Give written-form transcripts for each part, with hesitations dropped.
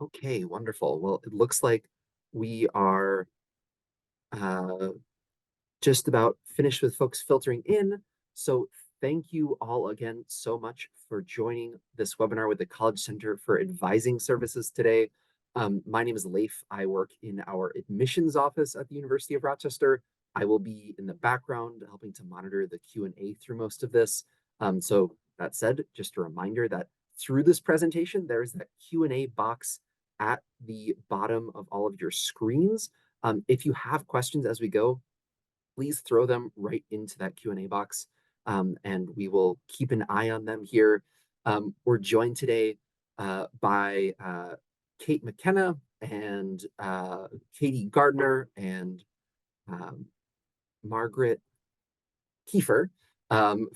Okay, wonderful. Well, it looks like we are uh, just about finished with folks filtering in. So thank you all again so much for joining this webinar with the College Center for Advising Services today. My name is Leif. I work in our admissions office at the University of Rochester. I will be in the background helping to monitor the Q&A through most of this. So that said, just a reminder that through this presentation, there's that Q&A box at the bottom of all of your screens. If you have questions as we go, please throw them right into that Q&A box, and we will keep an eye on them here. We're joined today by Kate McKenna and Katie Gardner and um, Margaret Kiefer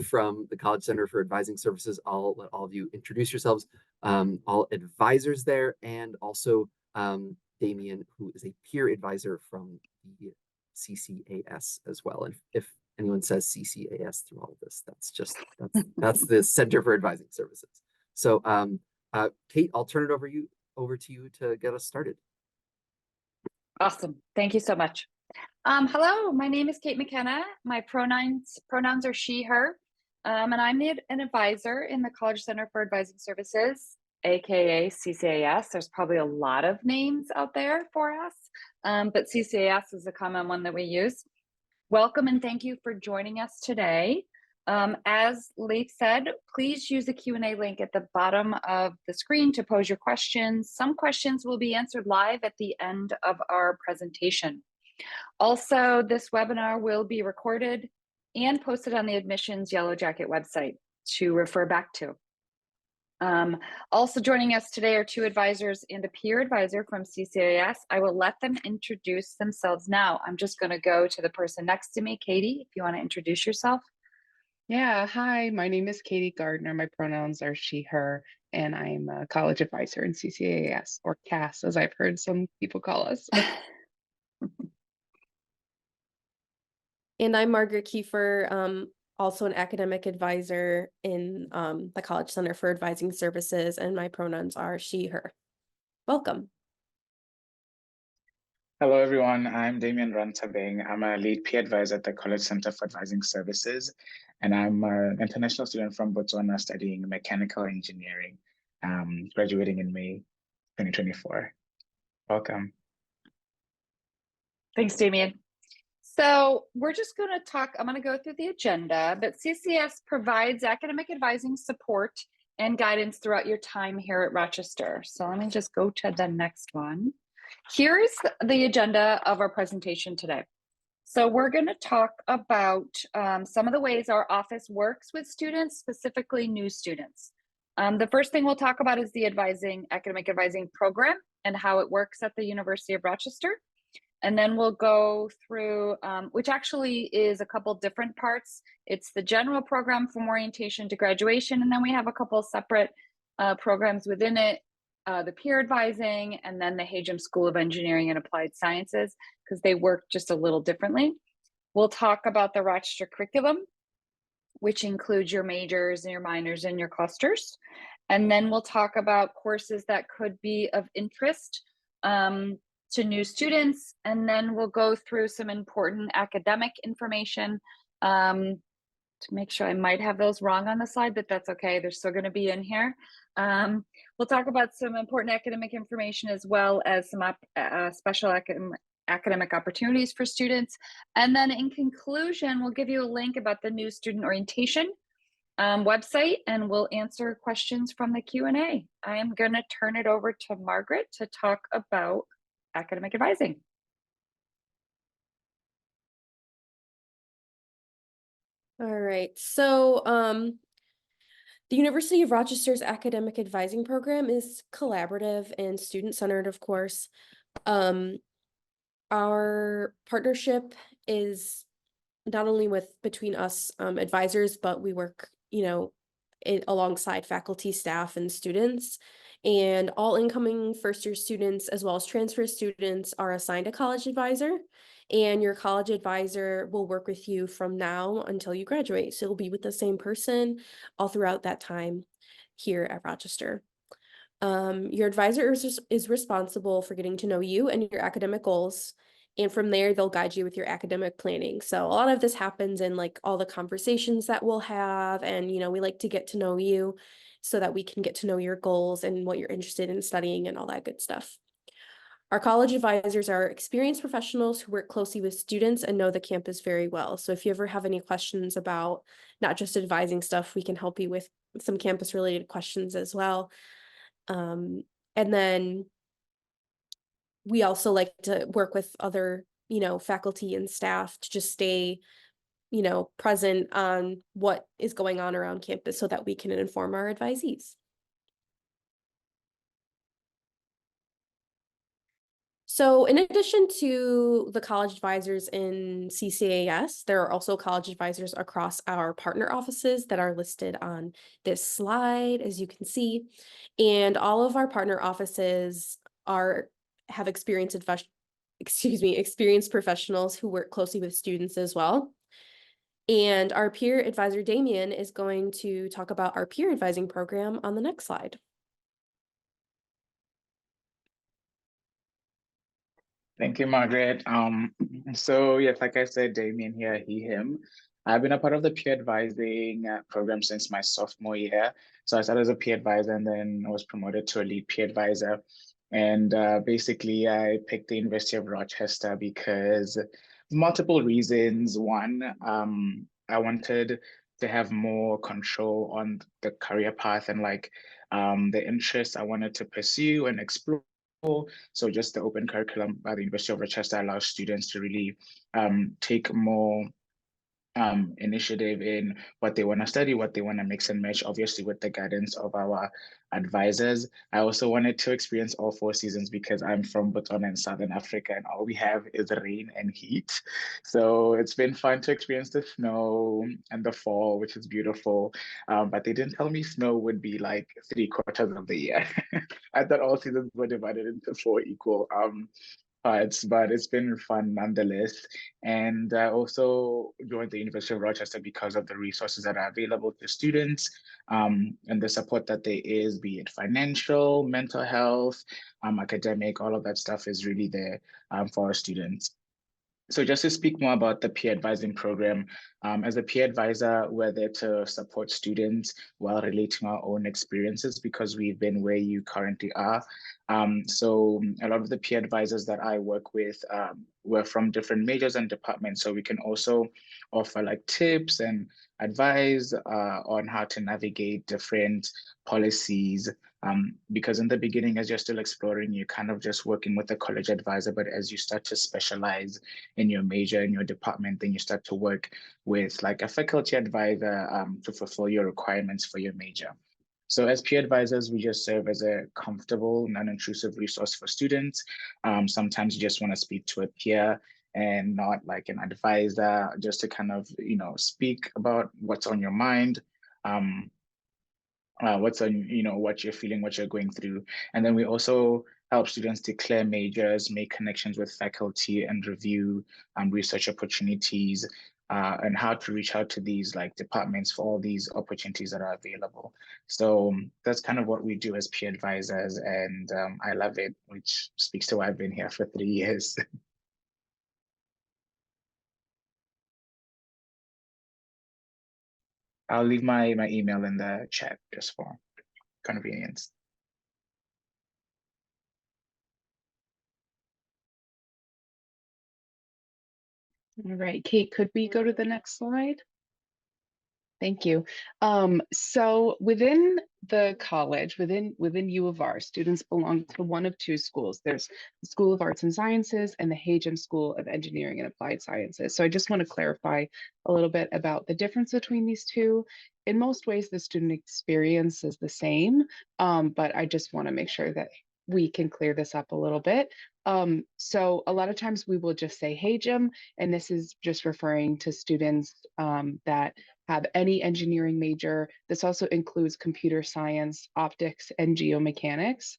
from the College Center for Advising Services. I'll let all of you introduce yourselves, all advisors there, and also Damien, who is a peer advisor from the CCAS as well. And if anyone says CCAS through all of this, that's the Center for Advising Services. So Kate, I'll turn it over to you to get us started. Awesome. Thank you so much. Hello, my name is Kate McKenna. My pronouns are she, her, and I'm an advisor in the College Center for Advising Services, aka CCAS. There's probably a lot of names out there for us, but CCAS is a common one that we use. Welcome and thank you for joining us today. As Leif said, please use the Q&A link at the bottom of the screen to pose your questions. Some questions will be answered live at the end of our presentation. Also, this webinar will be recorded and posted on the Admissions Yellow Jacket website to refer back to. Also joining us today are two advisors and a peer advisor from CCAS. I will let them introduce themselves now. I'm just going to go to the person next to me. Katie, if you want to introduce yourself. Yeah, hi, my name is Katie Gardner. My pronouns are she, her, and I'm a college advisor in CCAS, or CAS, as I've heard some people call us. And I'm Margaret Kiefer, also an academic advisor in the College Center for Advising Services, and my pronouns are she, her. Welcome. Hello, everyone. I'm Damien Rantabing. I'm a lead peer advisor at the College Center for Advising Services, and I'm an international student from Botswana studying mechanical engineering, graduating in May 2024. Welcome. Thanks, Damien. So we're just going to talk, I'm going to go through the agenda, but CCAS provides academic advising support and guidance throughout your time here at Rochester. So let me just go to the next one. Here's the agenda of our presentation today. So we're going to talk about some of the ways our office works with students, specifically new students. The first thing we'll talk about is the academic advising program and how it works at the University of Rochester. And then we'll go through, which actually is a couple different parts. It's the general program from orientation to graduation. And then we have a couple separate programs within it, the peer advising, and then the Hagem School of Engineering and Applied Sciences, because they work just a little differently. We'll talk about the Rochester curriculum, which includes your majors and your minors and your clusters. And then we'll talk about courses that could be of interest to new students, and then we'll go through some important academic information to make sure. I might have those wrong on the slide, but that's okay. They're still going to be in here. We'll talk about some important academic information as well as some special academic opportunities for students. And then in conclusion, we'll give you a link about the new student orientation website, and we'll answer questions from the Q&A. I am going to turn it over to Margaret to talk about academic advising. All right, so the University of Rochester's academic advising program is collaborative and student-centered, of course. Our partnership is not only between us advisors, but we work, alongside faculty, staff, and students. And all incoming first-year students, as well as transfer students, are assigned a college advisor. And your college advisor will work with you from now until you graduate. So you'll be with the same person all throughout that time here at Rochester. Your advisor is responsible for getting to know you and your academic goals. And from there, they'll guide you with your academic planning. So a lot of this happens in like all the conversations that we'll have. And, we like to get to know you so that we can get to know your goals and what you're interested in studying and all that good stuff. Our college advisors are experienced professionals who work closely with students and know the campus very well. So if you ever have any questions about not just advising stuff, we can help you with some campus related questions as well. And then we also like to work with other, faculty and staff to just stay, present on what is going on around campus so that we can inform our advisees. So in addition to the college advisors in CCAS, there are also college advisors across our partner offices that are listed on this slide, as you can see. And all of our partner offices have experienced professionals who work closely with students as well. And our peer advisor, Damien, is going to talk about our peer advising program on the next slide. Thank you, Margaret. So yes, like I said, Damien here, he, him. I've been a part of the peer advising program since my sophomore year. So I started as a peer advisor and then I was promoted to a lead peer advisor. And basically, I picked the University of Rochester because multiple reasons. One, I wanted to have more control on the career path and like the interests I wanted to pursue and explore. So just the open curriculum at the University of Rochester allows students to really take more initiative in what they want to study, what they want to mix and match, obviously with the guidance of our advisors. I also wanted to experience all 4 seasons because I'm from Botswana in Southern Africa and all we have is rain and heat. So it's been fun to experience the snow and the fall, which is beautiful. But they didn't tell me snow would be like 3/4 of the year. I thought all seasons were divided into 4 equal parts, but it's been fun nonetheless. And I also joined the University of Rochester because of the resources that are available to students and the support that there is, be it financial, mental health, academic, all of that stuff is really there for our students. So just to speak more about the peer advising program, as a peer advisor, we're there to support students while relating our own experiences because we've been where you currently are. So a lot of the peer advisors that I work with were from different majors and departments. So we can also offer like tips and advise on how to navigate different policies. Because in the beginning, as you're still exploring, you're kind of just working with a college advisor, but as you start to specialize in your major, in your department, then you start to work with like a faculty advisor to fulfill your requirements for your major. So as peer advisors, we just serve as a comfortable, non-intrusive resource for students. Sometimes you just want to speak to a peer and not like an advisor, just to kind of, speak about what's on your mind. What's on, what you're feeling, what you're going through. And then we also help students declare majors, make connections with faculty and review research opportunities and how to reach out to these like departments for all these opportunities that are available. So that's kind of what we do as peer advisors and I love it, which speaks to why I've been here for 3 years. I'll leave my email in the chat just for convenience. All right, Kate, could we go to the next slide? Thank you. So within the college, within U of R, students belong to one of 2 schools. There's the School of Arts and Sciences and the Hajem School of Engineering and Applied Sciences. So I just want to clarify a little bit about the difference between these 2. In most ways, the student experience is the same, but I just want to make sure that we can clear this up a little bit. So a lot of times we will just say Hajem, and this is just referring to students that have any engineering major. This also includes computer science, optics, and geomechanics.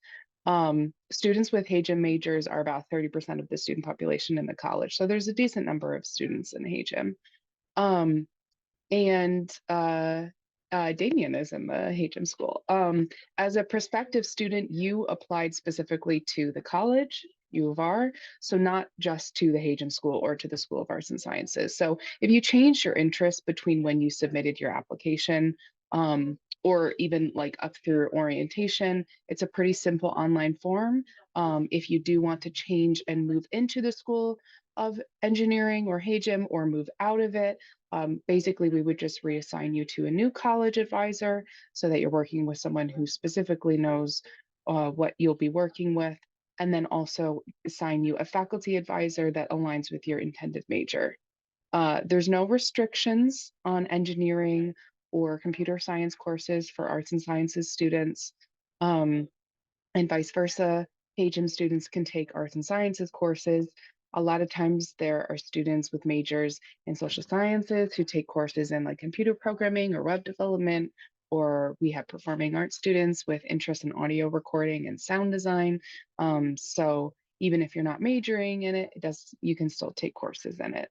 Students with Hajem majors are about 30% of the student population in the college. So there's a decent number of students in Hajem. Damien is in the HM school. As a prospective student, you applied specifically to the college, U of R, so not just to the HM school or to the School of Arts and Sciences. So if you changed your interest between when you submitted your application, or even like up through orientation, it's a pretty simple online form. If you do want to change and move into the School of Engineering or HM or move out of it, basically, we would just reassign you to a new college advisor so that you're working with someone who specifically knows what you'll be working with, and then also assign you a faculty advisor that aligns with your intended major. There's no restrictions on engineering or computer science courses for arts and sciences students, and vice versa. HM students can take arts and sciences courses. A lot of times there are students with majors in social sciences who take courses in like computer programming or web development, or we have performing arts students with interest in audio recording and sound design. So even if you're not majoring in it, you can still take courses in it.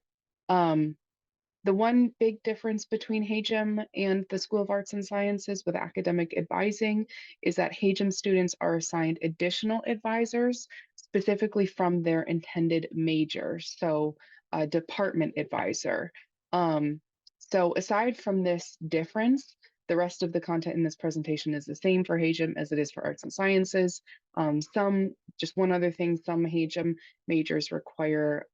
The one big difference between HM and the School of Arts and Sciences with academic advising is that HM students are assigned additional advisors specifically from their intended major, so a department advisor. So aside from this difference, the rest of the content in this presentation is the same for HM as it is for Arts and Sciences. Just one other thing, some HM majors require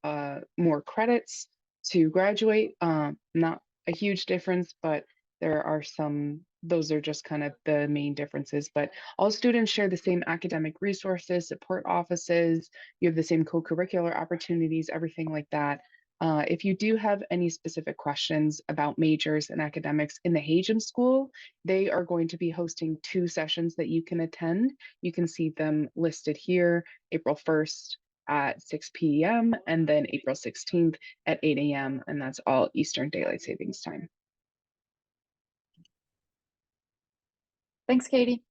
more credits to graduate. Not a huge difference, but there are some, those are just kind of the main differences. But all students share the same academic resources, support offices, you have the same co-curricular opportunities, everything like that. If you do have any specific questions about majors and academics in the HM school, they are going to be hosting 2 sessions that you can attend. You can see them listed here, April 1st at 6 p.m. and then April 16th at 8 a.m. and that's all Eastern Daylight Savings Time. Thanks, Katie.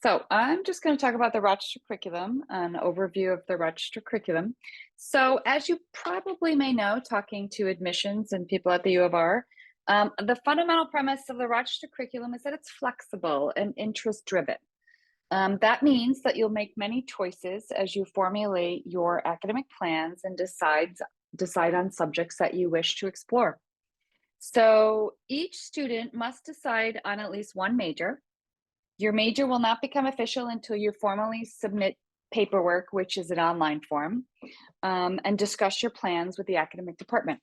So I'm just going to talk about the Rochester curriculum, an overview of the Rochester curriculum. So as you probably may know, talking to admissions and people at the U of R, the fundamental premise of the Rochester curriculum is that it's flexible and interest-driven. That means that you'll make many choices as you formulate your academic plans and decide on subjects that you wish to explore. So each student must decide on at least one major. Your major will not become official until you formally submit paperwork, which is an online form, and discuss your plans with the academic department.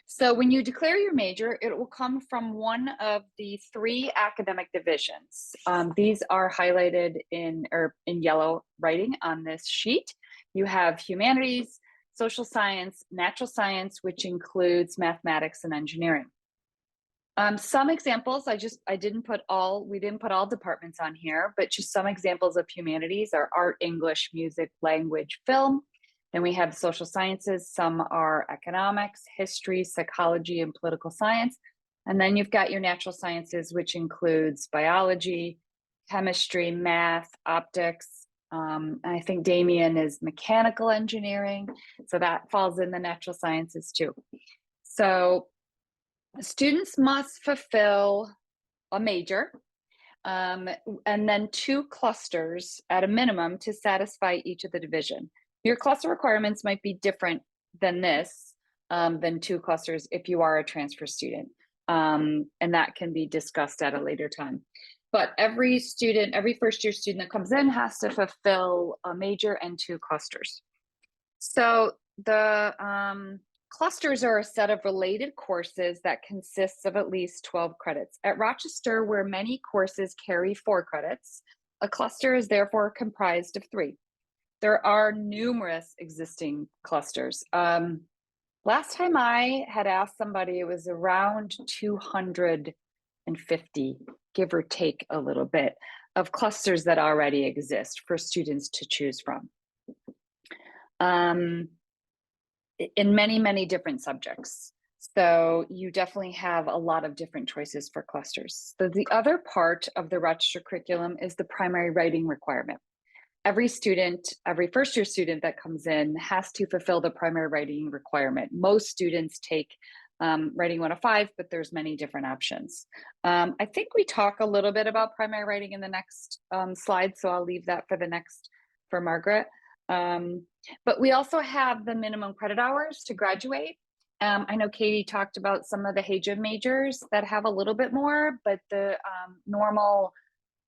So when you declare your major, it will come from one of the 3 academic divisions. These are highlighted in yellow writing on this sheet. You have humanities, social science, natural science, which includes mathematics and engineering. Some examples, we didn't put all departments on here, but just some examples of humanities are art, English, music, language, film. Then we have social sciences. Some are economics, history, psychology, and political science. And then you've got your natural sciences, which includes biology, chemistry, math, optics. I think Damien is mechanical engineering. So that falls in the natural sciences too. So students must fulfill a major and then 2 clusters at a minimum to satisfy each of the division. Your cluster requirements might be different than this, than 2 clusters if you are a transfer student. And that can be discussed at a later time. But every student, every first year student that comes in has to fulfill a major and 2 clusters. So the clusters are a set of related courses that consists of at least 12 credits. At Rochester, where many courses carry 4 credits, a cluster is therefore comprised of 3. There are numerous existing clusters. Last time I had asked somebody, it was around 250, give or take a little bit, of clusters that already exist for students to choose from. In many, many different subjects. So you definitely have a lot of different choices for clusters. So the other part of the Rochester curriculum is the primary writing requirement. Every student, every first year student that comes in has to fulfill the primary writing requirement. Most students take Writing 105, but there's many different options. I think we talk a little bit about primary writing in the next slide, so I'll leave that for the next for Margaret. But we also have the minimum credit hours to graduate. I know Katie talked about some of the HAJM majors that have a little bit more, but the normal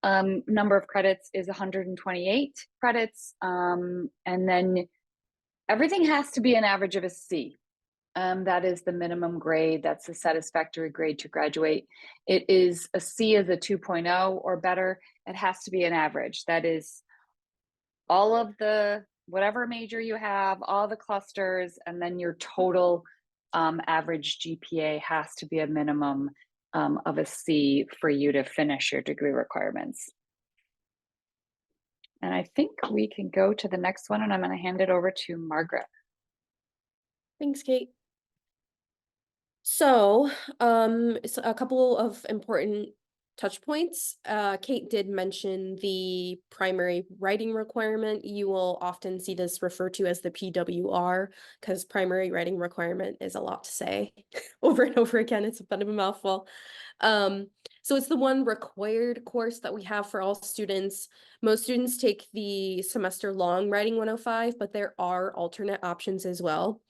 number of credits is 128 credits. And then everything has to be an average of a C. That is the minimum grade. That's the satisfactory grade to graduate. It is a C is a 2.0 or better. It has to be an average. That is all of the whatever major you have, all the clusters, and then your total average GPA has to be a minimum of a C for you to finish your degree requirements. And I think we can go to the next one, and I'm going to hand it over to Margaret. Thanks, Kate. So, it's a couple of important touch points. Kate did mention the primary writing requirement. You will often see this referred to as the PWR because primary writing requirement is a lot to say over and over again. It's a bit of a mouthful. So it's the one required course that we have for all students. Most students take the semester long writing 105, but there are alternate options as well.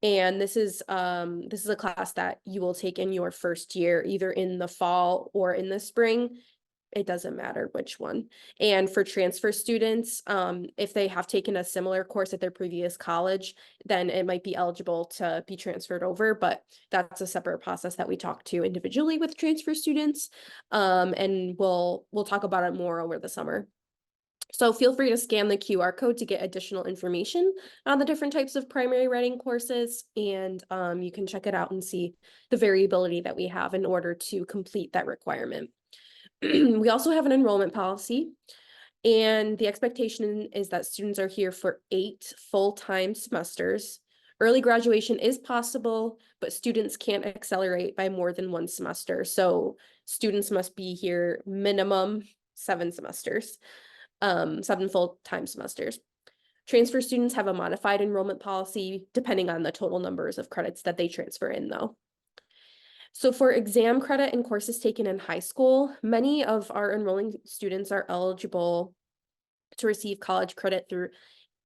And this is a class that you will take in your first year, either in the fall or in the spring. It doesn't matter which one. And for transfer students, if they have taken a similar course at their previous college, then it might be eligible to be transferred over, but that's a separate process that we talk to individually with transfer students. And we'll talk about it more over the summer. So feel free to scan the QR code to get additional information on the different types of primary writing courses, and you can check it out and see the variability that we have in order to complete that requirement. We also have an enrollment policy, and the expectation is that students are here for 8 full-time semesters. Early graduation is possible, but students can't accelerate by more than 1 semester. So students must be here minimum 7 semesters. 7 full-time semesters. Transfer students have a modified enrollment policy depending on the total numbers of credits that they transfer in though. So for exam credit and courses taken in high school, many of our enrolling students are eligible to receive college credit through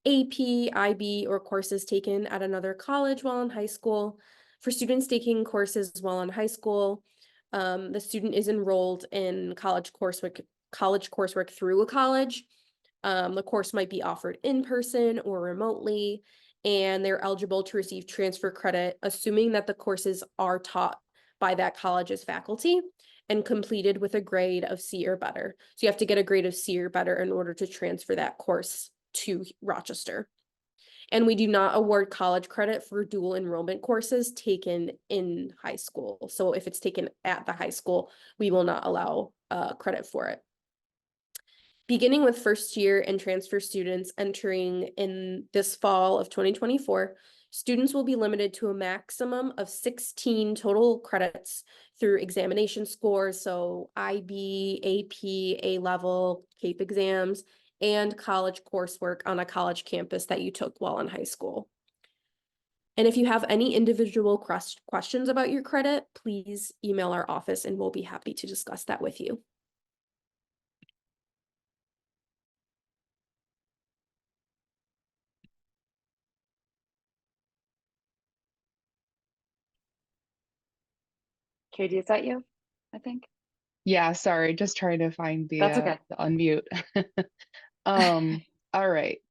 AP, IB, or courses taken at another college while in high school. For students taking courses while in high school, the student is enrolled in college coursework through a college. The course might be offered in person or remotely, and they're eligible to receive transfer credit, assuming that the courses are taught by that college's faculty and completed with a grade of C or better. So you have to get a grade of C or better in order to transfer that course to Rochester. And we do not award college credit for dual enrollment courses taken in high school. So if it's taken at the high school, we will not allow credit for it. Beginning with first year and transfer students entering in this fall of 2024, students will be limited to a maximum of 16 total credits through examination scores, so IB, AP, A-level, CAPE exams, and college coursework on a college campus that you took while in high school. And if you have any individual questions about your credit, please email our office and we'll be happy to discuss that with you. Katie, is that you? I think. Yeah, sorry, just trying to find the, That's okay. the unmute. All right,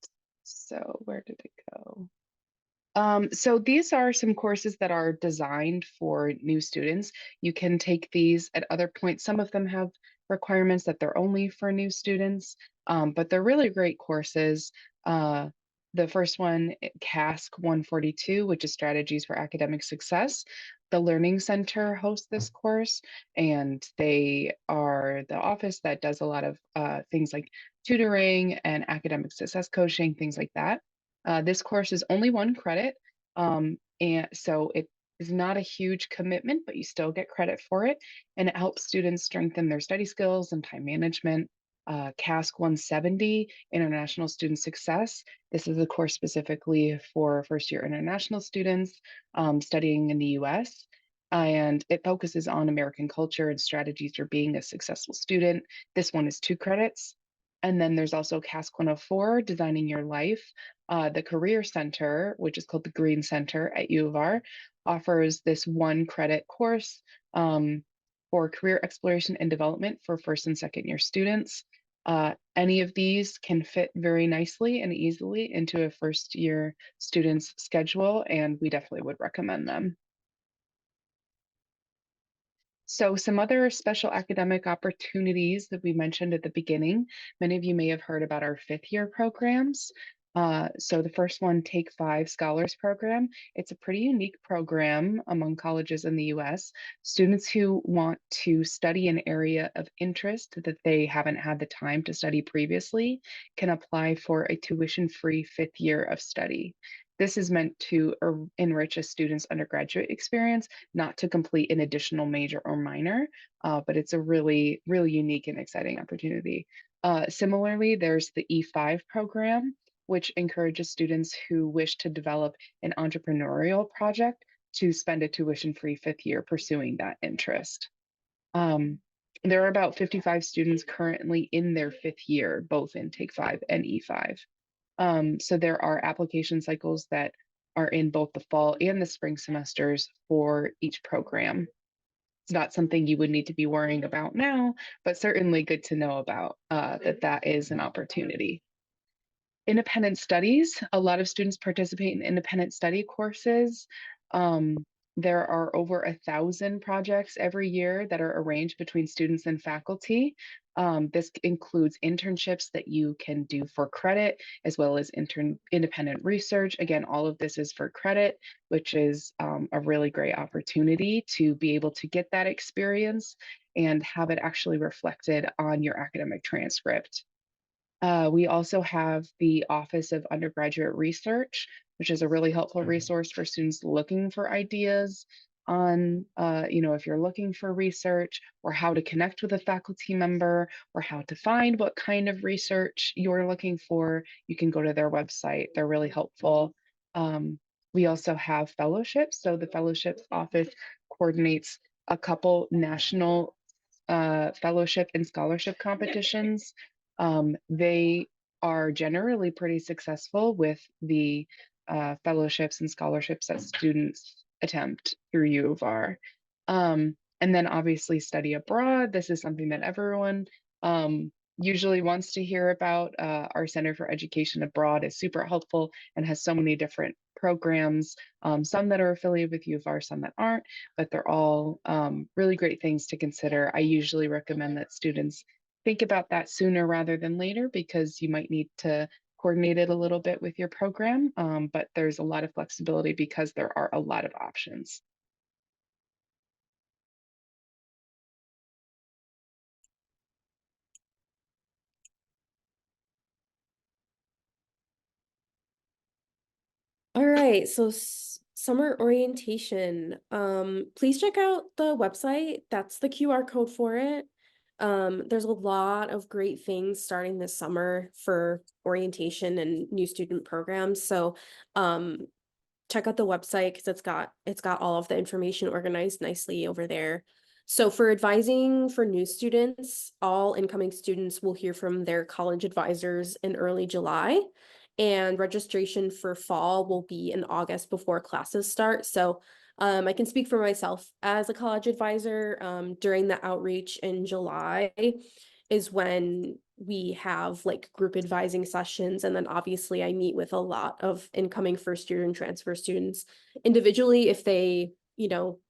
so where did it go? So these are some courses that are designed for new students. You can take these at other points. Some of them have requirements that they're only for new students, but they're really great courses. The first one, CASC 142, which is Strategies for Academic Success. The Learning Center hosts this course, and they are the office that does a lot of things like tutoring and academic success coaching, things like that. This course is only 1 credit, and so it is not a huge commitment, but you still get credit for it, and it helps students strengthen their study skills and time management. CASC 170, International Student Success. This is a course specifically for first-year international students studying in the US. and it focuses on American culture and strategies for being a successful student. This one is 2 credits. And then there's also CASC 104, Designing Your Life. The Career Center, which is called the Green Center at U of R, offers this 1 credit course for career exploration and development for first and second year students. Any of these can fit very nicely and easily into a first year student's schedule, and we definitely would recommend them. So some other special academic opportunities that we mentioned at the beginning, many of you may have heard about our 5th year programs. So the first one, Take 5 Scholars Program. It's a pretty unique program among colleges in the US. Students who want to study an area of interest that they haven't had the time to study previously can apply for a tuition-free 5th year of study. This is meant to enrich a student's undergraduate experience, not to complete an additional major or minor, but it's a really, really unique and exciting opportunity. Similarly, there's the E5 program, which encourages students who wish to develop an entrepreneurial project to spend a tuition-free 5th year pursuing that interest. There are about 55 students currently in their 5th year, both in Take 5 and E5. So there are application cycles that are in both the fall and the spring semesters for each program. It's not something you would need to be worrying about now, but certainly good to know about that is an opportunity. Independent studies, a lot of students participate in independent study courses. There are over 1,000 projects every year that are arranged between students and faculty. This includes internships that you can do for credit, as well as independent research. Again, all of this is for credit, which is a really great opportunity to be able to get that experience and have it actually reflected on your academic transcript. We also have the Office of Undergraduate Research, which is a really helpful resource for students looking for ideas on, if you're looking for research or how to connect with a faculty member or how to find what kind of research you're looking for, you can go to their website. They're really helpful. We also have fellowships. So the fellowships office coordinates a couple national fellowship and scholarship competitions. They are generally pretty successful with the fellowships and scholarships that students attempt through U of R. And then obviously study abroad. This is something that everyone usually wants to hear about. Our Center for Education Abroad is super helpful and has so many different programs, some that are affiliated with U of R, some that aren't, but they're all really great things to consider. I usually recommend that students think about that sooner rather than later because you might need to coordinate it a little bit with your program, but there's a lot of flexibility because there are a lot of options. All right, so summer orientation. Please check out the website. That's the QR code for it. There's a lot of great things starting this summer for orientation and new student programs. So, check out the website because it's got all of the information organized nicely over there. So for advising for new students, all incoming students will hear from their college advisors in early July, and registration for fall will be in August before classes start. So I can speak for myself as a college advisor. During the outreach in July is when we have like group advising sessions, and then obviously I meet with a lot of incoming first year and transfer students individually if they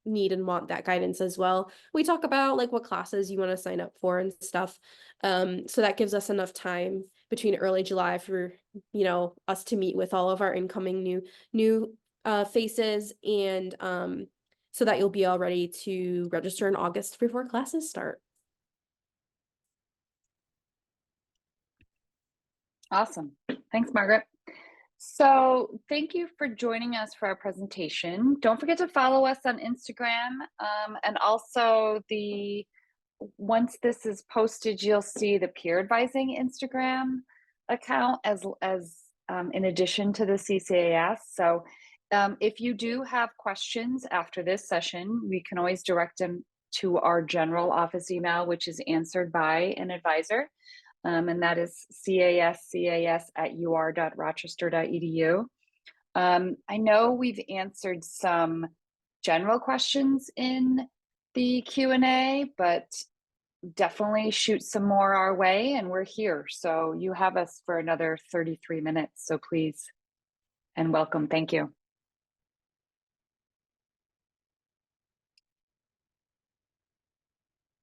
need and want that guidance as well. We talk about like what classes you want to sign up for and stuff, so that gives us enough time between early July for us to meet with all of our incoming new faces, and so that you'll be all ready to register in August before classes start. Awesome. Thanks, Margaret. So thank you for joining us for our presentation. Don't forget to follow us on Instagram, and also once this is posted, you'll see the peer advising Instagram account as in addition to the CCAS. So If you do have questions after this session, we can always direct them to our general office email, which is answered by an advisor. And that is cascas@ur.rochester.edu. I know we've answered some general questions in the Q&A, but definitely shoot some more our way, and we're here. So you have us for another 33 minutes. So please and welcome. Thank you.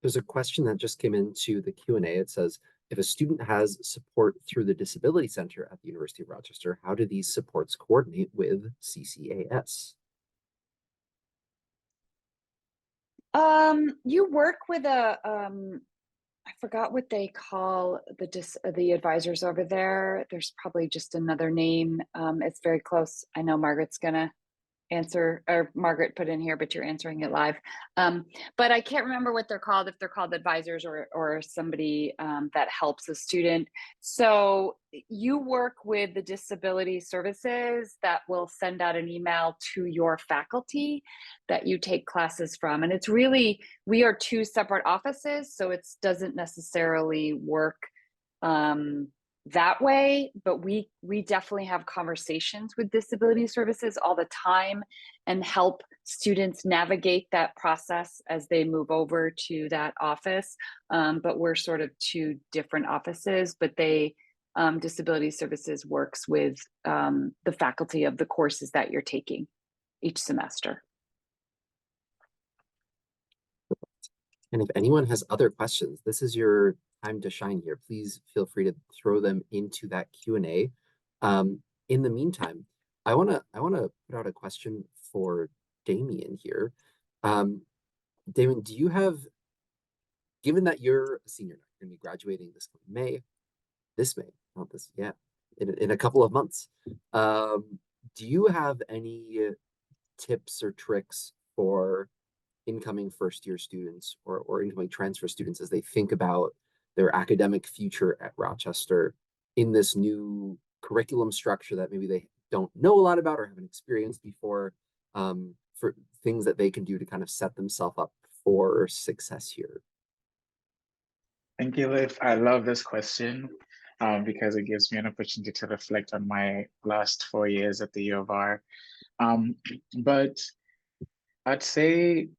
There's a question that just came into the Q&A. It says, if a student has support through the Disability Center at the University of Rochester, how do these supports coordinate with CCAS? You work with a I forgot what they call the advisors over there. There's probably just another name. It's very close. I know Margaret's gonna answer, or Margaret put in here, but you're answering it live. But I can't remember what they're called, if they're called advisors or somebody that helps a student. So you work with the disability services that will send out an email to your faculty that you take classes from. And it's really, we are two separate offices, so it doesn't necessarily work that way, but we definitely have conversations with disability services all the time and help students navigate that process as they move over to that office. But we're sort of two different offices, but they disability services works with the faculty of the courses that you're taking each semester. And if anyone has other questions, this is your time to shine here. Please feel free to throw them into that Q&A. In the meantime, I wanna put out a question for Damien here. Damien, do you have, given that you're a senior, you're gonna be graduating this May, not this, yeah, in a couple of months. Do you have any tips or tricks for incoming first-year students or incoming transfer students as they think about their academic future at Rochester in this new curriculum structure that maybe they don't know a lot about or haven't experienced before, for things that they can do to kind of set themselves up for success here? Thank you, Liv. I love this question because it gives me an opportunity to reflect on my last 4 years at the U of R. But I'd say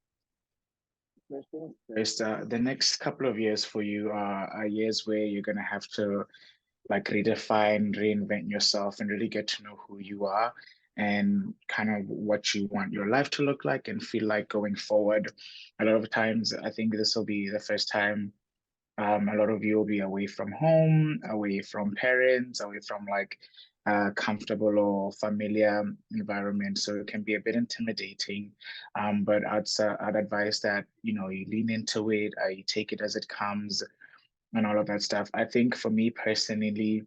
first, the next couple of years for you are years where you're going to have to like redefine, reinvent yourself and really get to know who you are and kind of what you want your life to look like and feel like going forward. A lot of times, I think this will be the first time a lot of you will be away from home, away from parents, away from like a comfortable or familiar environment. So it can be a bit intimidating. But I'd advise that, you know, you lean into it, you take it as it comes and all of that stuff. I think for me personally,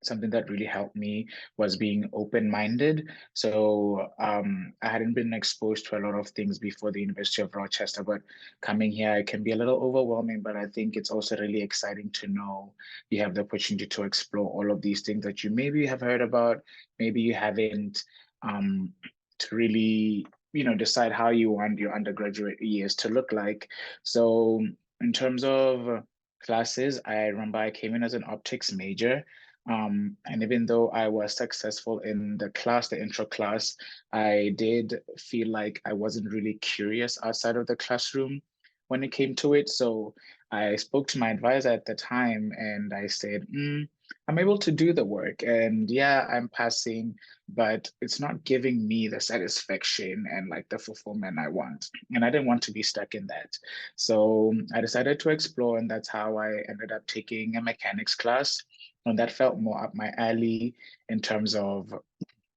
something that really helped me was being open-minded. So I hadn't been exposed to a lot of things before the University of Rochester, but coming here, it can be a little overwhelming, but I think it's also really exciting to know you have the opportunity to explore all of these things that you maybe have heard about, maybe you haven't, to really, you know, decide how you want your undergraduate years to look like. So in terms of classes, I remember I came in as an optics major. And even though I was successful in the class, the intro class, I did feel like I wasn't really curious outside of the classroom when it came to it. So I spoke to my advisor at the time and I said, I'm able to do the work and yeah, I'm passing, but it's not giving me the satisfaction and like the fulfillment I want. And I didn't want to be stuck in that. So I decided to explore, and that's how I ended up taking a mechanics class. And that felt more up my alley in terms of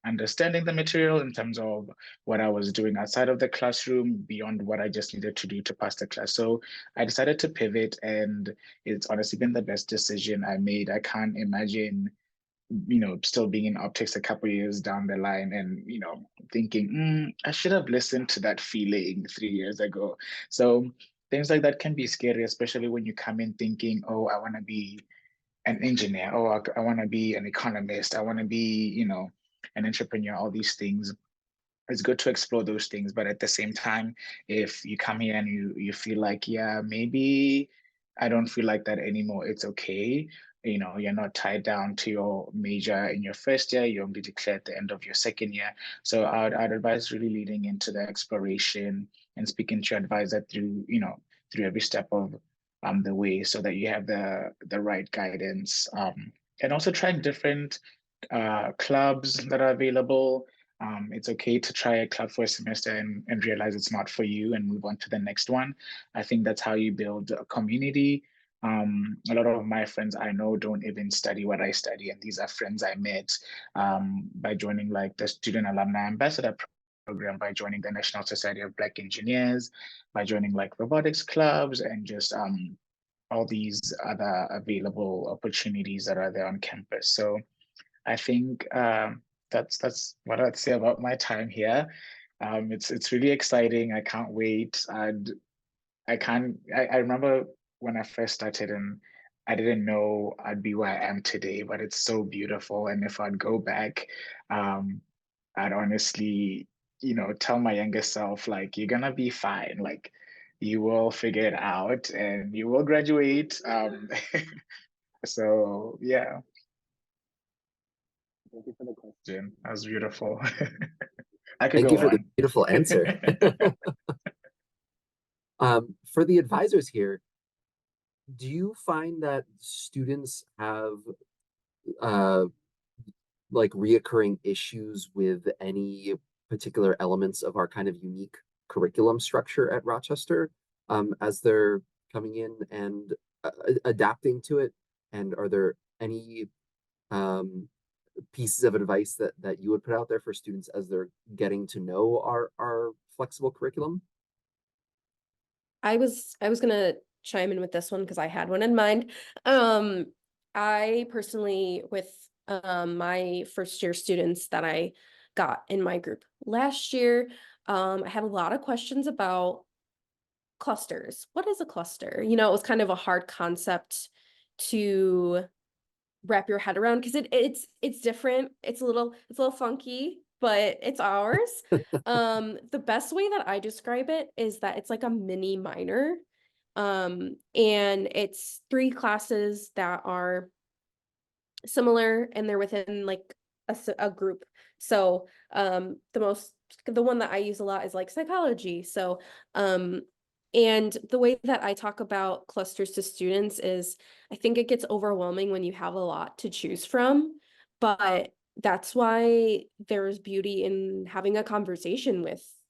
understanding the material, in terms of what I was doing outside of the classroom, beyond what I just needed to do to pass the class. So I decided to pivot, and it's honestly been the best decision I made. I can't imagine, you know, still being in optics a couple of years down the line and, you know, thinking, I should have listened to that feeling 3 years ago. So things like that can be scary, especially when you come in thinking, oh, I want to be an engineer, oh, I want to be an economist, I want to be, you know, an entrepreneur, all these things. it's good to explore those things. But at the same time, if you come here and you feel like, yeah, maybe I don't feel like that anymore, it's okay. You know, you're not tied down to your major in your first year. You only declare at the end of your second year. So I'd advise really leading into the exploration and speaking to your advisor through, you know, through every step of the way, so that you have the right guidance. And also trying different clubs that are available. It's okay to try a club for a semester and realize it's not for you and move on to the next one. I think that's how you build a community. A lot of my friends I know don't even study what I study, and these are friends I met by joining like the Student Alumni Ambassador program, by joining the National Society of Black Engineers, by joining like robotics clubs, and just all these other available opportunities that are there on campus. So I think that's what I'd say about my time here. It's really exciting. I can't wait. I remember when I first started, and I didn't know I'd be where I am today, but it's so beautiful. And if I'd go back, I'd honestly, you know, tell my younger self, like, you're gonna be fine. Like, you will figure it out and you will graduate. So yeah. Thank you for the question. That was beautiful. I could Thank you go for the on. beautiful answer. For the advisors here, do you find that students have uh, like reoccurring issues with any particular elements of our kind of unique curriculum structure at Rochester as they're coming in and adapting to it? And are there any um, pieces of advice that you would put out there for students as they're getting to know our flexible curriculum? I was gonna chime in with this one because I had one in mind. Um, I personally, with my first year students that I got in my group last year, I had a lot of questions about clusters. What is a cluster? You know, it was kind of a hard concept to wrap your head around because it's different. It's a little funky, but it's ours. The best way that I describe it is that it's like a mini minor. And it's 3 classes that are similar and they're within like a group. So the one that I use a lot is like psychology. So and the way that I talk about clusters to students is I think it gets overwhelming when you have a lot to choose from, but that's why there's beauty in having a conversation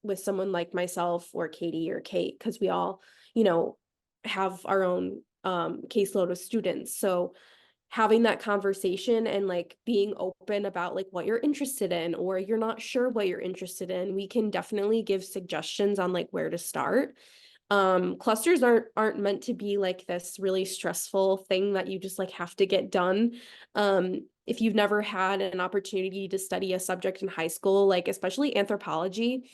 with someone like myself or Katie or Kate, because we all, you know, have our own caseload of students. So having that conversation and like being open about like what you're interested in or you're not sure what you're interested in, we can definitely give suggestions on like where to start. Clusters aren't meant to be like this really stressful thing that you just like have to get done. If you've never had an opportunity to study a subject in high school, like especially anthropology,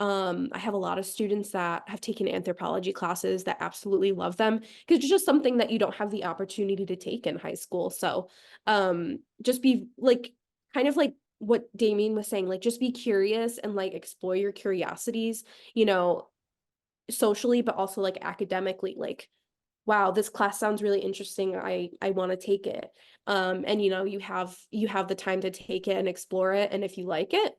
I have a lot of students that have taken anthropology classes that absolutely love them because it's just something that you don't have the opportunity to take in high school. So, just be like, kind of like what Damien was saying, like, just be curious and like explore your curiosities, you know, socially, but also like academically, like, wow, this class sounds really interesting. I want to take it. And you know, you have the time to take it and explore it. And if you like it,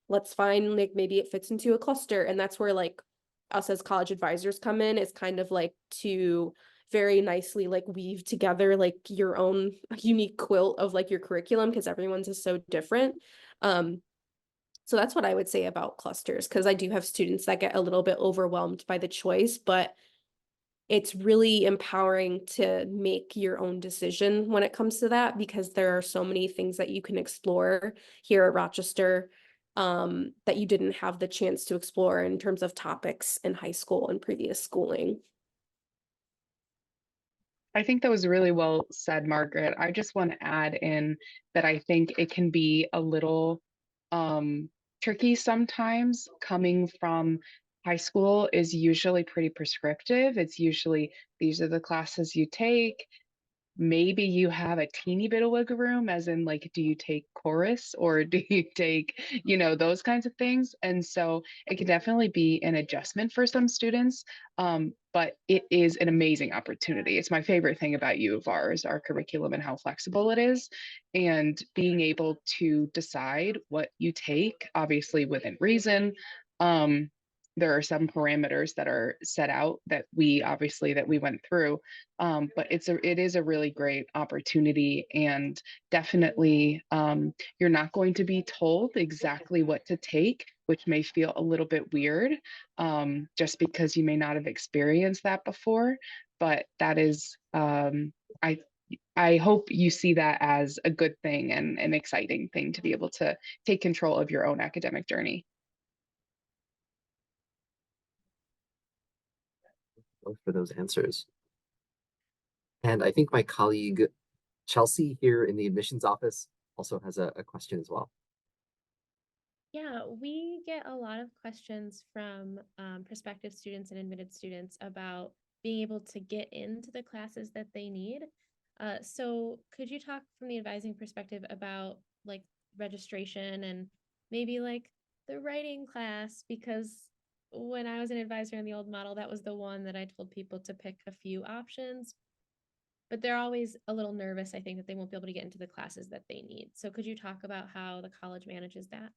let's find like maybe it fits into a cluster. And that's where like us as college advisors come in. It's kind of like to very nicely like weave together like your own unique quilt of like your curriculum because everyone's is so different. So that's what I would say about clusters, because I do have students that get a little bit overwhelmed by the choice, but it's really empowering to make your own decision when it comes to that, because there are so many things that you can explore here at Rochester that you didn't have the chance to explore in terms of topics in high school and previous schooling. I think that was really well said, Margaret. I just want to add in that I think it can be a little tricky sometimes. Coming from high school is usually pretty prescriptive. It's usually these are the classes you take. maybe you have a teeny bit of wiggle room, as in like, do you take chorus or do you take, those kinds of things? And so it can definitely be an adjustment for some students, but it is an amazing opportunity. It's my favorite thing about U of R is our curriculum and how flexible it is, and being able to decide what you take, obviously within reason. There are some parameters that are set out that we went through, but it is a really great opportunity, and definitely you're not going to be told exactly what to take, which may feel a little bit weird, just because you may not have experienced that before. But that is, I hope you see that as a good thing and an exciting thing to be able to take control of your own academic journey. Both for those answers. And I think my colleague Chelsea here in the admissions office also has a question as well. Yeah, we get a lot of questions from prospective students and admitted students about being able to get into the classes that they need. So could you talk from the advising perspective about like registration and maybe like the writing class? Because when I was an advisor in the old model, that was the one that I told people to pick a few options, but they're always a little nervous, I think, that they won't be able to get into the classes that they need. So could you talk about how the college manages that?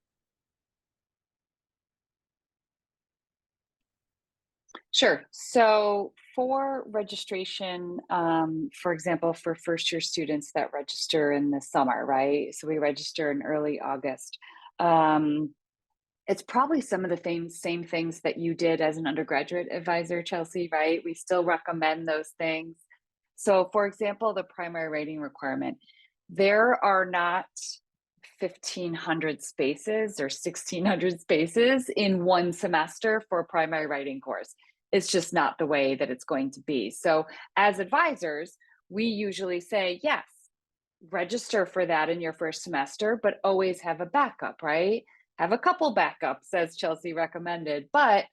Sure. So for registration, for example, for first year students that register in the summer, right? So we register in early August. Um, it's probably some of the same things that you did as an undergraduate advisor, Chelsea, right? We still recommend those things. So for example, the primary rating requirement, there are not 1,500 spaces or 1,600 spaces in one semester for a primary writing course. It's just not the way that it's going to be. So as advisors, we usually say, yes, register for that in your first semester, but always have a backup, right? Have a couple backups, as Chelsea recommended. But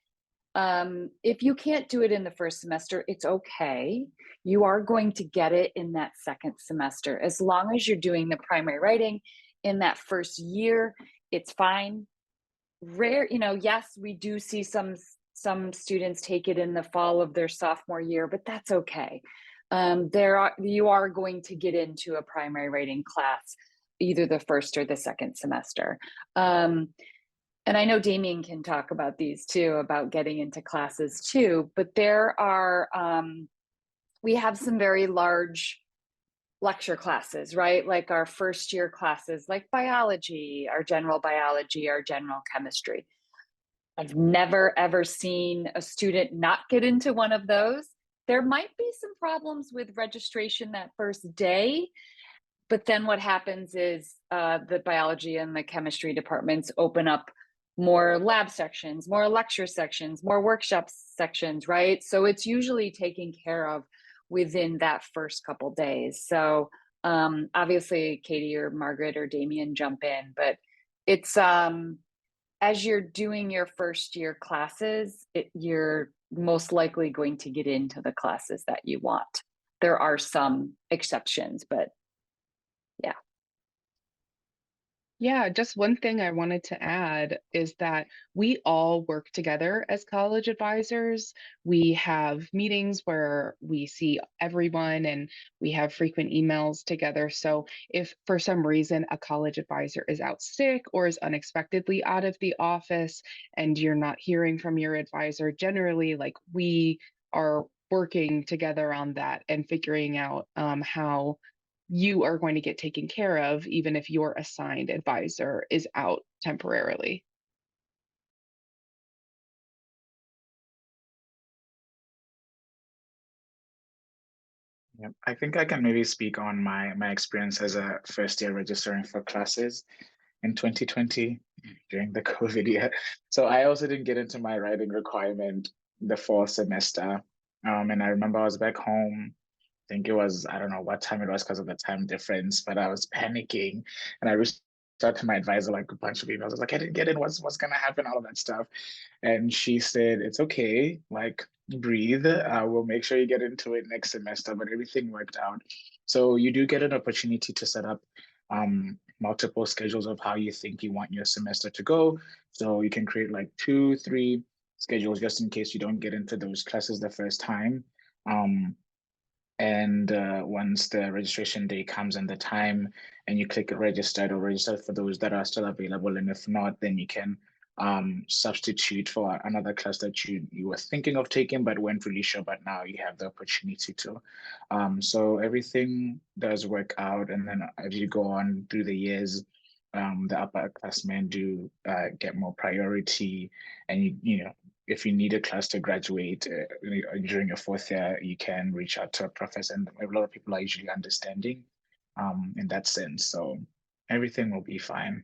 if you can't do it in the first semester, it's okay. You are going to get it in that second semester. As long as you're doing the primary writing in that first year, it's fine. Rare, yes, we do see some students take it in the fall of their sophomore year, but that's okay. You are going to get into a primary writing class either the first or the second semester. And I know Damien can talk about these too, about getting into classes too, but there are, we have some very large lecture classes, right? Like our first year classes, like biology, our general chemistry. I've never ever seen a student not get into one of those. There might be some problems with registration that first day, but then what happens is the biology and the chemistry departments open up more lab sections, more lecture sections, more workshop sections, right? So it's usually taken care of within that first couple days. So obviously Katie or Margaret or Damien jump in, but it's as you're doing your first year classes, you're most likely going to get into the classes that you want. There are some exceptions, but yeah. Yeah, just one thing I wanted to add is that we all work together as college advisors. We have meetings where we see everyone and we have frequent emails together. So if for some reason a college advisor is out sick or is unexpectedly out of the office and you're not hearing from your advisor, generally, like we are working together on that and figuring out how you are going to get taken care of, even if your assigned advisor is out temporarily. Yeah, I think I can maybe speak on my experience as a first year registering for classes in 2020 during the COVID year. So I also didn't get into my writing requirement the fall semester. And I remember I was back home. I think it was, I don't know what time it was because of the time difference, but I was panicking and I reached out to my advisor like a bunch of emails. I was like, I didn't get in, what's gonna happen, all of that stuff. And she said, it's okay, like breathe. We'll make sure you get into it next semester, but everything worked out. So you do get an opportunity to set up multiple schedules of how you think you want your semester to go. So you can create like 2, 3 schedules just in case you don't get into those classes the first time. And once the registration day comes and the time, and you click register, it'll register for those that are still available. And if not, then you can substitute for another class that you were thinking of taking but weren't really sure, but now you have the opportunity to. So everything does work out. And then as you go on through the years, the upperclassmen do get more priority, and you know, if you need a class to graduate during your 4th year, you can reach out to a professor, and a lot of people are usually understanding in that sense. So everything will be fine.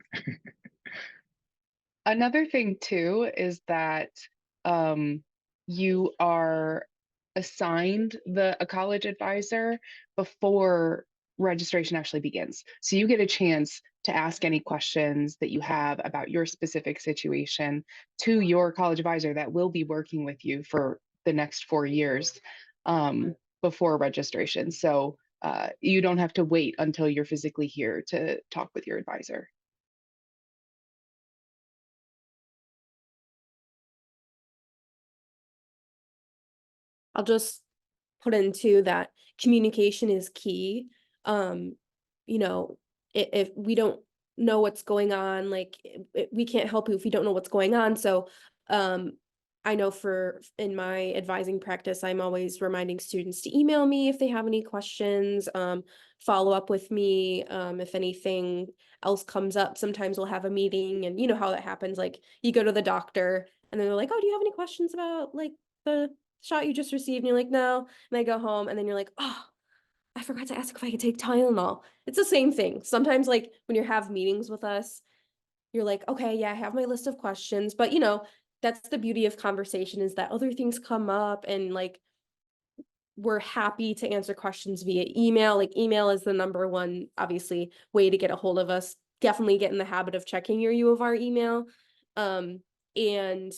Another thing too is that you are assigned a college advisor before registration actually begins. So you get a chance to ask any questions that you have about your specific situation to your college advisor that will be working with you for the next 4 years before registration. So you don't have to wait until you're physically here to talk with your advisor. I'll just put into that communication is key. You know, if we don't know what's going on, like we can't help you if we don't know what's going on. So, I know in my advising practice, I'm always reminding students to email me if they have any questions, follow up with me, if anything else comes up. Sometimes we'll have a meeting, and you know how that happens. Like you go to the doctor and then they're like, "Oh, do you have any questions about like the shot you just received?" And you're like, "No." And I go home and then you're like, "Oh, I forgot to ask if I could take Tylenol." It's the same thing. Sometimes like when you have meetings with us, you're like, "Okay, yeah, I have my list of questions." But you know, that's the beauty of conversation, is that other things come up, and like we're happy to answer questions via email. Like email is the number one, obviously, way to get a hold of us. Definitely get in the habit of checking your U of R email. And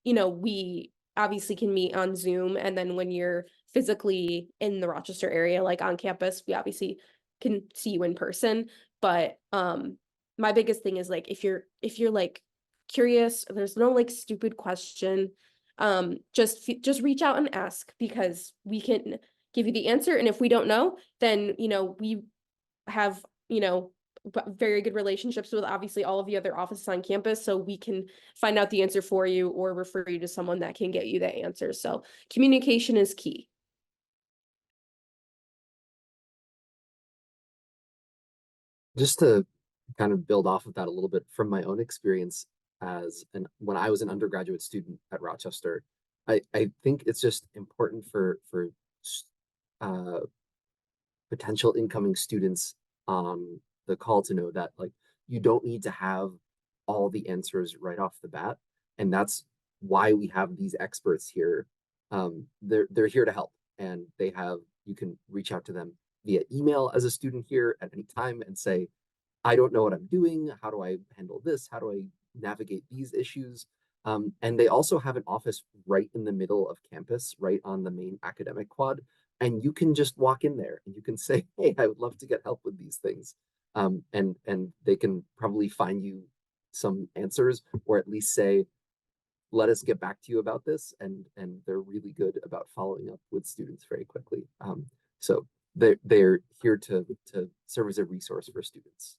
you know, we obviously can meet on Zoom, and then when you're physically in the Rochester area, like on campus, we obviously can see you in person. But my biggest thing is like if you're like curious, there's no like stupid question, just reach out and ask, because we can give you the answer. And if we don't know, then you know we have very good relationships with obviously all of the other offices on campus, so we can find out the answer for you or refer you to someone that can get you the answer. So communication is key. Just to kind of build off of that a little bit from my own experience when I was an undergraduate student at Rochester, I think it's just important for uh, potential incoming students on the call to know that like you don't need to have all the answers right off the bat, and that's why we have these experts here. They're here to help, and you can reach out to them via email as a student here at any time and say, "I don't know what I'm doing. How do I handle this? How do I navigate these issues?" And they also have an office right in the middle of campus, right on the main academic quad. And you can just walk in there and you can say, "Hey, I would love to get help with these things." And they can probably find you some answers, or at least say, "Let us get back to you about this." And they're really good about following up with students very quickly. So they're here to serve as a resource for students.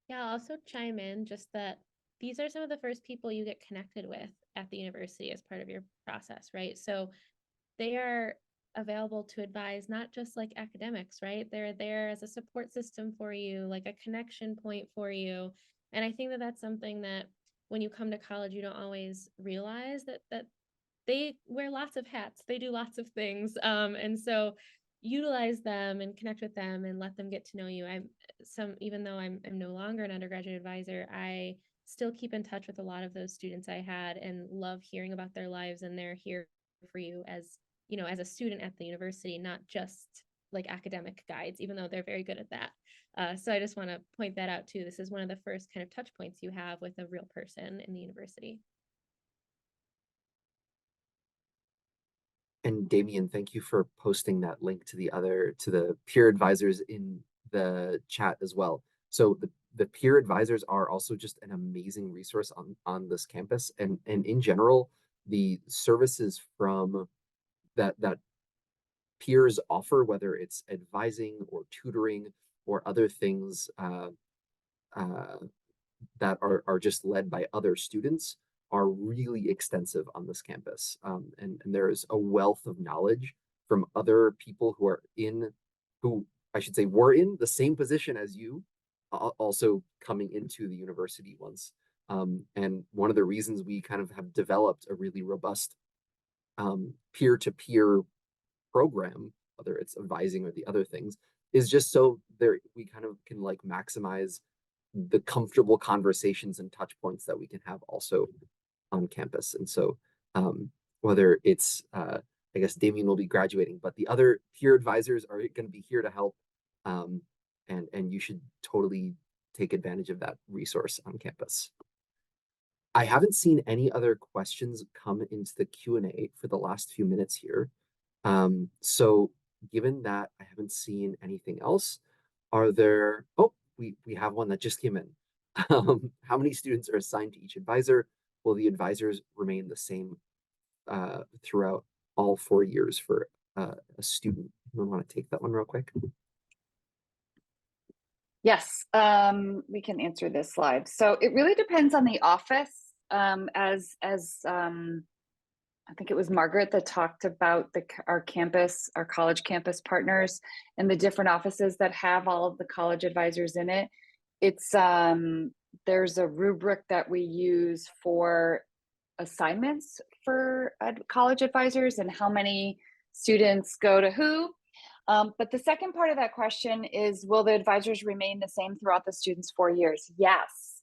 Yeah, I'll also chime in just that these are some of the first people you get connected with at the university as part of your process, right? So they are available to advise not just like academics, right? They're there as a support system for you, like a connection point for you. And I think that that's something that when you come to college, you don't always realize that they wear lots of hats, they do lots of things. And so utilize them and connect with them and let them get to know you. Even though I'm no longer an undergraduate advisor, I still keep in touch with a lot of those students I had and love hearing about their lives, and they're here for you as as a student at the university, not just like academic guides, even though they're very good at that. So I just want to point that out too. This is one of the first kind of touch points you have with a real person in the university. And Damien, thank you for posting that link to the peer advisors in the chat as well. So the peer advisors are also just an amazing resource on this campus, and in general, the services from that peers offer, whether it's advising or tutoring or other things that are just led by other students, are really extensive on this campus. And there is a wealth of knowledge from other people who I should say were in the same position as you, also coming into the university once. And one of the reasons we kind of have developed a really robust peer-to-peer program, whether it's advising or the other things, is just so there we kind of can like maximize the comfortable conversations and touch points that we can have also on campus. And so whether it's I guess Damien will be graduating, but the other peer advisors are going to be here to help, and you should totally take advantage of that resource on campus. I haven't seen any other questions come into the Q&A for the last few minutes here. So given that I haven't seen anything else, are there, oh, we have one that just came in. How many students are assigned to each advisor? Will the advisors remain the same throughout all 4 years for a student? Anyone want to take that one real quick? Yes, we can answer this live. So it really depends on the office. As I think it was Margaret that talked about our college campus partners and the different offices that have all of the college advisors in it. It's there's a rubric that we use for assignments for college advisors and how many students go to who. But the second part of that question is, will the advisors remain the same throughout the students' 4 years? Yes.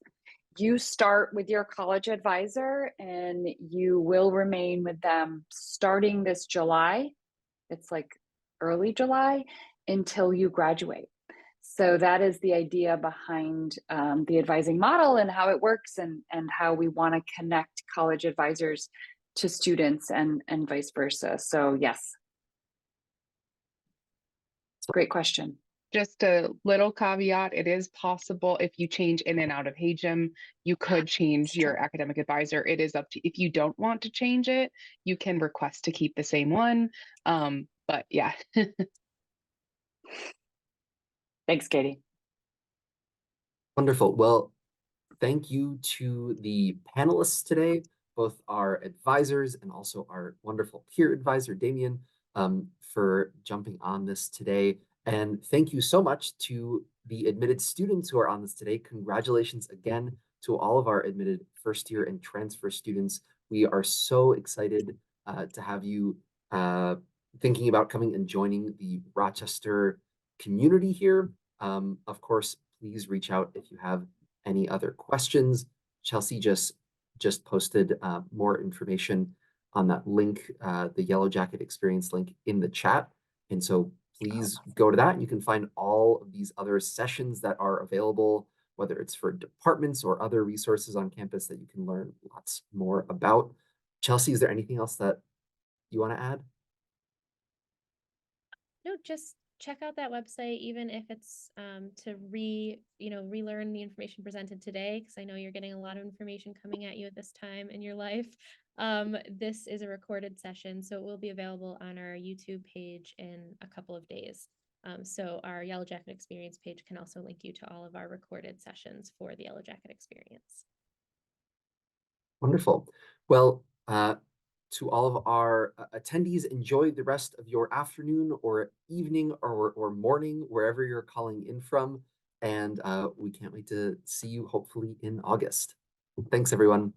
You start with your college advisor and you will remain with them starting this July. It's like early July until you graduate. So that is the idea behind the advising model and how it works, and how we want to connect college advisors to students and vice versa. So yes. Great question. Just a little caveat, it is possible if you change in and out of HAGEM, you could change your academic advisor. It is up to, if you don't want to change it, you can request to keep the same one. But yeah. Thanks, Katie. Wonderful. Well, thank you to the panelists today, both our advisors and also our wonderful peer advisor, Damien, for jumping on this today. And thank you so much to the admitted students who are on this today. Congratulations again to all of our admitted first year and transfer students. We are so excited to have you thinking about coming and joining the Rochester community here. Of course, please reach out if you have any other questions. Chelsea just posted more information on that link, the Yellow Jacket Experience link in the chat. And so please go to that. You can find all of these other sessions that are available, whether it's for departments or other resources on campus that you can learn lots more about. Chelsea, is there anything else that you want to add? No, just check out that website, even if it's to relearn the information presented today, because I know you're getting a lot of information coming at you at this time in your life. This is a recorded session, so it will be available on our YouTube page in a couple of days. So our Yellow Jacket Experience page can also link you to all of our recorded sessions for the Yellow Jacket Experience. Wonderful. Well, to all of our attendees, enjoy the rest of your afternoon or evening or morning, wherever you're calling in from. And we can't wait to see you hopefully in August. Thanks, everyone.